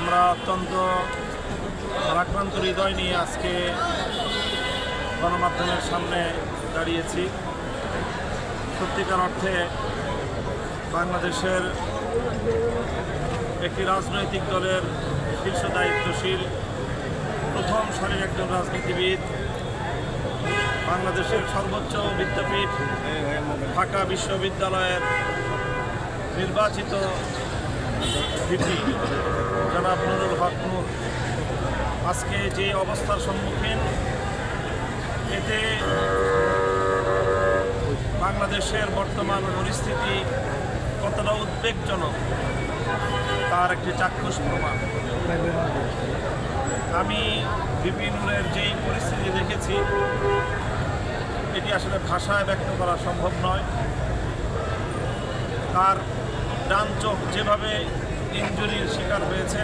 আমরা অত্যন্ত ভারাক্রান্ত হৃদয় নিয়ে আজকে গণমাধ্যমের সামনে দাঁড়িয়েছি। সত্যিকার অর্থে বাংলাদেশের একটি রাজনৈতিক দলের শীর্ষ দায়িত্বশীল প্রথম সারির একজন রাজনীতিবিদ, বাংলাদেশের সর্বোচ্চ বিদ্যাপীঠ ঢাকা বিশ্ববিদ্যালয়ের নির্বাচিত ভিপি জনাব নুরুল হক নূর আজকে যে অবস্থার সম্মুখীন, এতে বাংলাদেশের বর্তমান পরিস্থিতি কতটা উদ্বেগজনক তার একটি চাক্ষুষ প্রমাণ। আমি ভিপি নূরের যেই পরিস্থিতি দেখেছি, এটি আসলে ভাষায় ব্যক্ত করা সম্ভব নয়। তার ডান চোখ যেভাবে ইনজুরির শিকার হয়েছে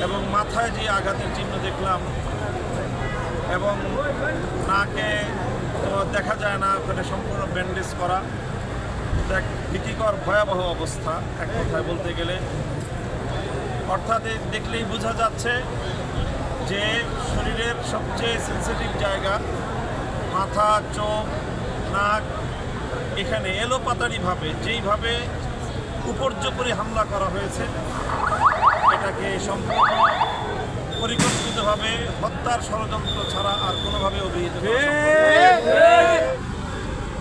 এবং মাথায় যে আঘাতের চিহ্ন দেখলাম এবং নাকে তো দেখা যায় না, ওখানে সম্পূর্ণ ব্যান্ডেজ করা, এক ভীতিকর ভয়াবহ অবস্থা এক কথায় বলতে গেলে। অর্থাৎ দেখলেই বোঝা যাচ্ছে যে শরীরের সবচেয়ে সেন্সিটিভ জায়গা মাথা, চোখ, নাক, এখানে এলোপাতাড়িভাবে যেইভাবে উপর্যুপরি হামলা করা হয়েছে, এটাকে সম্পূর্ণ পরিকল্পিতভাবে হত্যার ষড়যন্ত্র ছাড়া আর কোনোভাবে অভিহিত করা সম্ভব নয়।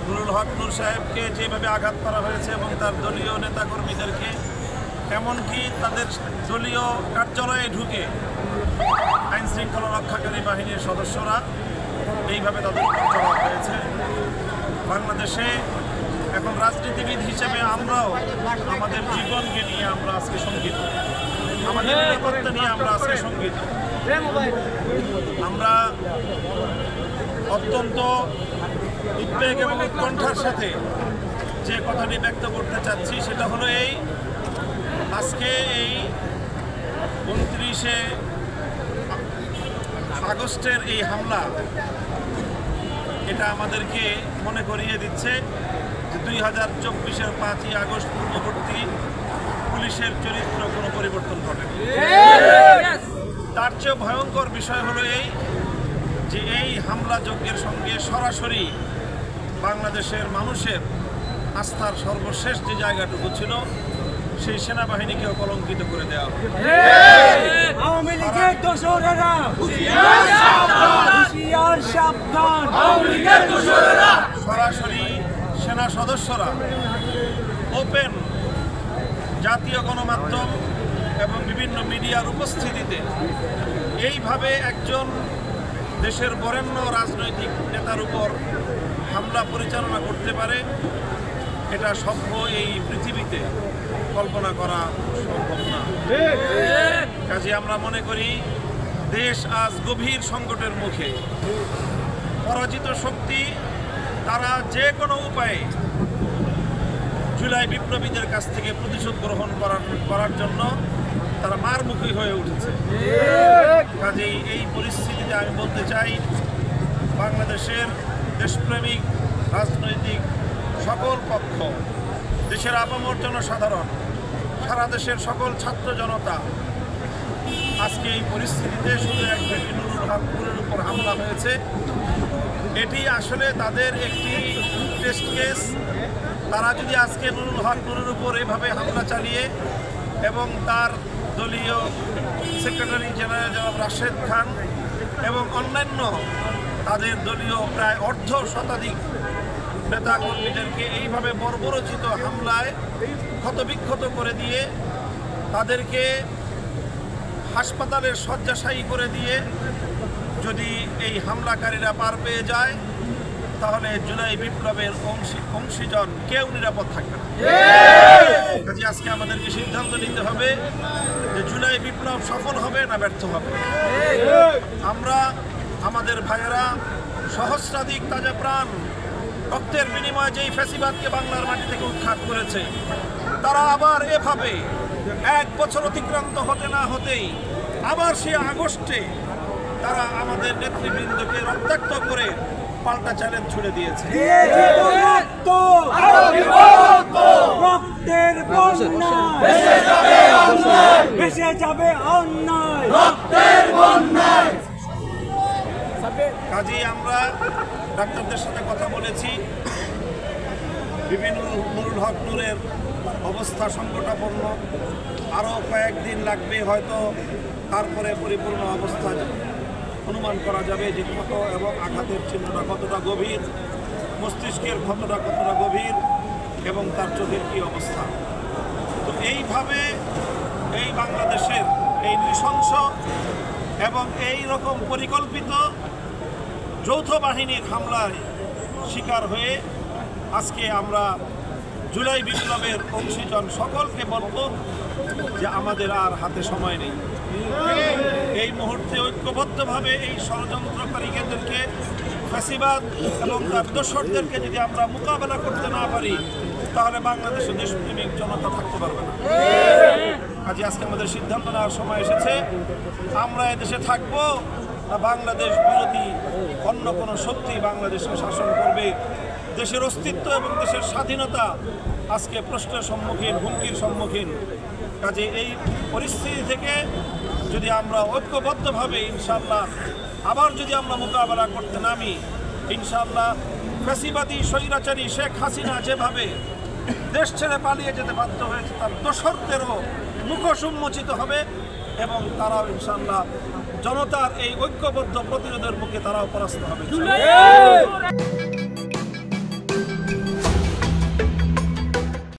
নুরুল হক নূর সাহেবকে যেভাবে আঘাত করা হয়েছে এবং তার দলীয় নেতাকর্মীদেরকে, এমনকি তাদের দলীয় কার্যালয়ে ঢুকে আইনশৃঙ্খলা রক্ষাকারী বাহিনীর সদস্যরা এইভাবে তাদের চড়াও হয়েছে। বাংলাদেশে এখন রাজনীতিবিদ হিসেবে আমরাও আমাদের জীবনকে নিয়ে আমরা আজকে শঙ্কিত, আমাদের নিরাপত্তা নিয়ে আমরা আজকে শঙ্কিত। আমরা অত্যন্ত উদ্বেগ এবং উৎকণ্ঠার সাথে যে কথাটি ব্যক্ত করতে চাচ্ছি সেটা হলো এই, আজকে এই 29শে আগস্টের এই হামলা, এটা আমাদেরকে মনে করিয়ে দিচ্ছে যে 2024-এর 5ই আগস্ট পূর্ববর্তী পুলিশের চরিত্র কোনো পরিবর্তন ঘটেনি। তার চেয়ে ভয়ঙ্কর বিষয় হলো এই যে এই হামলা যজ্ঞের সঙ্গে সরাসরি বাংলাদেশের মানুষের আস্থার সর্বশেষ যে জায়গাটুকু ছিল, সেই সেনাবাহিনীকেও কলঙ্কিত করে দেওয়া হবে। সরাসরি সেনা সদস্যরা ওপেন জাতীয় গণমাধ্যম এবং বিভিন্ন মিডিয়ার উপস্থিতিতে এইভাবে একজন দেশের বরেণ্য রাজনৈতিক নেতার উপর হামলা পরিচালনা করতে পারে, এটা সভ্য এই পৃথিবীতে কল্পনা করা সম্ভব না। কাজে আমরা মনে করি দেশ আজ গভীর সংকটের মুখে। পরাজিত শক্তি তারা যে কোনো উপায়ে জুলাই বিপ্লবীদের কাছ থেকে প্রতিশোধ গ্রহণ করার জন্য তারা মারমুখী হয়ে উঠেছে। কাজেই এই পরিস্থিতিতে আমি বলতে চাই, বাংলাদেশের দেশপ্রেমিক রাজনৈতিক সকল পক্ষ, দেশের আপামর জনসাধারণ, সারা দেশের সকল ছাত্র জনতা, আজকে এই পরিস্থিতিতে শুধু এক ভিপি নুরুল হক নূরের উপর হামলা হয়েছে, এটি আসলে তাদের একটি টেস্ট কেস। তারা যদি আজকে নুরুল হক নূরের উপর এভাবে হামলা চালিয়ে এবং তার দলীয় সেক্রেটারি জেনারেল জনাব রাশেদ খান এবং অন্যান্য তাদের দলীয় প্রায় অর্ধ শতাধিক নেতাকর্মীদেরকে এইভাবে বর্বরোচিত হামলায় ক্ষতবিক্ষত করে দিয়ে, তাদেরকে হাসপাতালের শয্যাশায়ী করে দিয়ে যদি এই হামলাকারীরা পার পেয়ে যায়, তাহলে জুলাই বিপ্লবের অংশীজন কেউ নিরাপদ থাকবে না। কাজে আজকে আমাদেরকে সিদ্ধান্ত নিতে হবে যে জুলাই বিপ্লব সফল হবে না ব্যর্থ হবে। আমরা আমাদের ভাইয়েরা সহস্রাধিক তাজা প্রাণ রক্তের বিনিময়ে যেই ফ্যাসিবাদকে বাংলার মাটি থেকে উৎখাত করেছে, তারা আবার এভাবে 1 বছর অতিক্রান্ত হতে না হতেই আবার সে আগস্টে তারা আমাদের নেতৃবৃন্দকে রক্তাক্ত করে পাল্টা চ্যালেঞ্জ ছুড়ে দিয়েছে। কাজেই আমরা ডাক্তারদের সাথে কথা বলেছি, বিভিন্ন নুরুল হক নূরের অবস্থা সংকটাপন্ন, আরও কয়েকদিন লাগবে হয়তো, তারপরে পরিপূর্ণ অবস্থা অনুমান করা যাবে যে ক্ষত এবং আঘাতের চিহ্নটা কতটা গভীর, মস্তিষ্কের ক্ষতটা কতটা গভীর এবং তার চোখের কী অবস্থা। তো এইভাবে এই বাংলাদেশের এই নৃশংস এবং এই রকম পরিকল্পিত যৌথ বাহিনীর হামলার শিকার হয়ে আজকে আমরা জুলাই বিপ্লবের অংশীজন সকলকে বলবো যে আমাদের আর হাতে সময় নেই। এই মুহূর্তে ঐক্যবদ্ধভাবে এই ষড়যন্ত্রকারীদেরকে, ফ্যাসিবাদ এবং তার দোসরদেরকে যদি আমরা মোকাবেলা করতে না পারি, তাহলে বাংলাদেশে দেশপ্রেমিক জনতা থাকতে পারবে না। কাজে আজকে আমাদের সিদ্ধান্ত নেওয়ার সময় এসেছে, আমরা এদেশে থাকবো না বাংলাদেশ বিরোধী অন্য কোনো শক্তি বাংলাদেশকে শাসন করবে। দেশের অস্তিত্ব এবং দেশের স্বাধীনতা আজকে প্রশ্নের সম্মুখীন, হুমকির সম্মুখীন। কাজে এই পরিস্থিতি থেকে যদি আমরা ঐক্যবদ্ধভাবে ইনশাআল্লাহ আবার যদি আমরা মোকাবেলা করতে নামি, ইনশাআল্লাহ ফ্যাসিবাদী স্বৈরাচারী শেখ হাসিনা যেভাবে দেশ ছেড়ে পালিয়ে যেতে বাধ্য হয়েছে, তার দোসরদেরও মুখোশ উন্মোচিত হবে এবং তারাও ইনশাআল্লাহ জনতার এই ঐক্যবদ্ধ প্রতিরোধের মুখে তারাও পরাস্ত হবে।